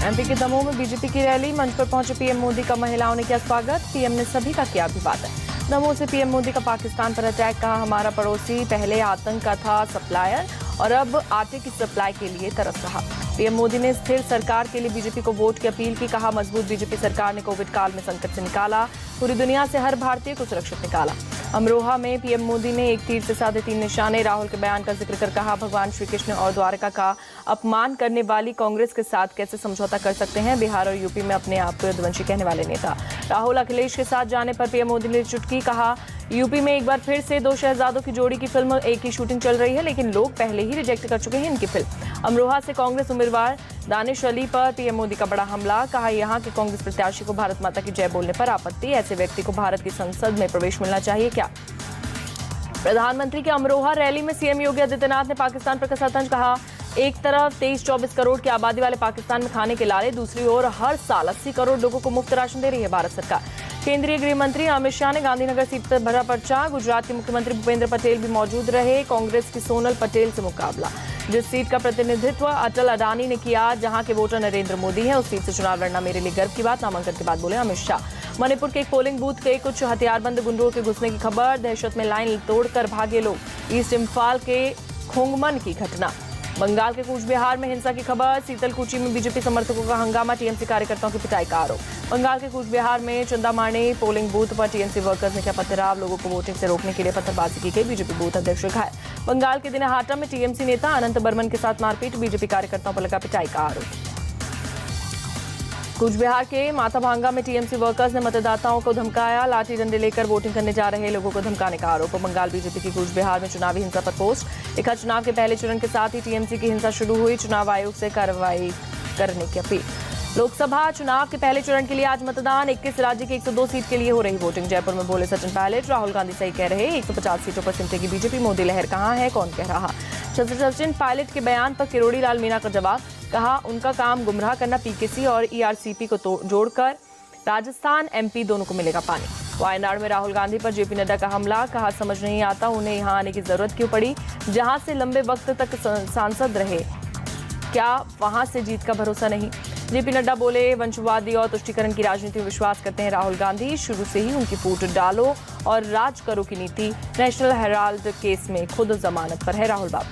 MP के दमोह में BJP की रैली, मंच पर पहुंचे पीएम मोदी का महिलाओं ने किया स्वागत। पीएम ने सभी का किया अभिवादन। दमोह से पीएम मोदी का पाकिस्तान पर अटैक, कहा हमारा पड़ोसी पहले आतंक का था सप्लायर और अब आटे की सप्लाई के लिए तरस रहा। पीएम मोदी ने स्थिर सरकार के लिए बीजेपी को वोट की अपील की, कहा मजबूत बीजेपी सरकार ने कोविड काल में संकट से निकाला, पूरी दुनिया से हर भारतीय को सुरक्षित निकाला। अमरोहा में पीएम मोदी ने एक तीर से 3.5 निशाने, राहुल के बयान का जिक्र कर कहा भगवान श्री कृष्ण और द्वारका का अपमान करने वाली कांग्रेस के साथ कैसे समझौता कर सकते हैं। बिहार और यूपी में अपने आप को यदुवंशी कहने वाले नेता। राहुल अखिलेश के साथ जाने पर पीएम मोदी ने चुटकी, कहा यूपी में एक बार फिर से 2 शहजादों की जोड़ी की फिल्म एक ही शूटिंग चल रही है, लेकिन लोग पहले ही रिजेक्ट कर चुके हैं इनकी फिल्म। अमरोहा से कांग्रेस उम्मीदवार दानिश अली पर पीएम मोदी का बड़ा हमला, कहा यहां के कांग्रेस प्रत्याशी को भारत माता की जय बोलने पर आपत्ति, ऐसे व्यक्ति को भारत की संसद में प्रवेश मिलना चाहिए क्या। प्रधानमंत्री के अमरोहा रैली में सीएम योगी आदित्यनाथ ने पाकिस्तान पर कसा तंज, कहा एक तरफ 23-24 करोड़ की आबादी वाले पाकिस्तान में खाने के लाले, दूसरी ओर हर साल 80 करोड़ लोगों को मुफ्त राशन दे रही है भारत सरकार। केंद्रीय गृह मंत्री अमित शाह ने गांधीनगर सीट पर भरा पर्चा, गुजरात के मुख्यमंत्री भूपेंद्र पटेल भी मौजूद रहे। कांग्रेस की सोनल पटेल से मुकाबला। जिस सीट का प्रतिनिधित्व अटल अडानी ने किया, जहां के वोटर नरेंद्र मोदी हैं, उस सीट से चुनाव लड़ना मेरे लिए गर्व की बात, नामांकन के बाद बोले अमित शाह। मणिपुर के एक पोलिंग बूथ के कुछ हथियारबंद गुंडों के घुसने की खबर, दहशत में लाइन तोड़कर भागे लोग। ईस्ट इम्फाल के खोंगमन की घटना। बंगाल के कूच बिहार में हिंसा की खबर, सीतलकुची में बीजेपी समर्थकों का हंगामा, टीएमसी कार्यकर्ताओं की पिटाई का आरोप। बंगाल के कूच बिहार में चंदामाणी पोलिंग बूथ पर टीएमसी वर्कर्स ने किया पथराव, लोगों को वोटिंग से रोकने के लिए पत्थरबाजी की गई, बीजेपी बूथ अध्यक्ष घायल। बंगाल के दिनहाटा में टीएमसी नेता अनंत बर्मन के साथ मारपीट, बीजेपी कार्यकर्ताओं पर लगा पिटाई का आरोप। कूच बिहार के माथाभांगा में टीएमसी वर्कर्स ने मतदाताओं को धमकाया, लाठी डंडे लेकर वोटिंग करने जा रहे लोगों को धमकाने का आरोप। बंगाल बीजेपी की कूच बिहार में चुनावी हिंसा पर पोस्ट लिखा, चुनाव के पहले चरण के साथ ही टीएमसी की हिंसा शुरू हुई, चुनाव आयोग से कार्रवाई करने की अपील। लोकसभा चुनाव के पहले चरण के लिए आज मतदान, 21 राज्य की 102 सीट के लिए हो रही वोटिंग। जयपुर में बोले सचिन पायलट, राहुल गांधी सही कह रहे, 150 सीटों पर सिमटेगी बीजेपी, मोदी लहर कहां है, कौन कह रहा। सचिन पायलट के बयान पर किरोड़ी लाल मीणा का जवाब, कहा उनका काम गुमराह करना, पीकेसी और ईआरसीपी को जोड़कर राजस्थान एमपी दोनों को मिलेगा पानी। वायनाड में राहुल गांधी पर जेपी नड्डा का हमला, कहा समझ नहीं आता उन्हें यहां आने की जरूरत क्यों पड़ी, जहां से लंबे वक्त तक सांसद रहे, क्या वहां से जीत का भरोसा नहीं। जेपी नड्डा बोले वंशवादी और तुष्टीकरण की राजनीति में विश्वास करते हैं राहुल गांधी, शुरू से ही उनकी फूट डालो और राज करो की नीति। नेशनल हेराल्ड केस में खुद जमानत पर है राहुल बाबू।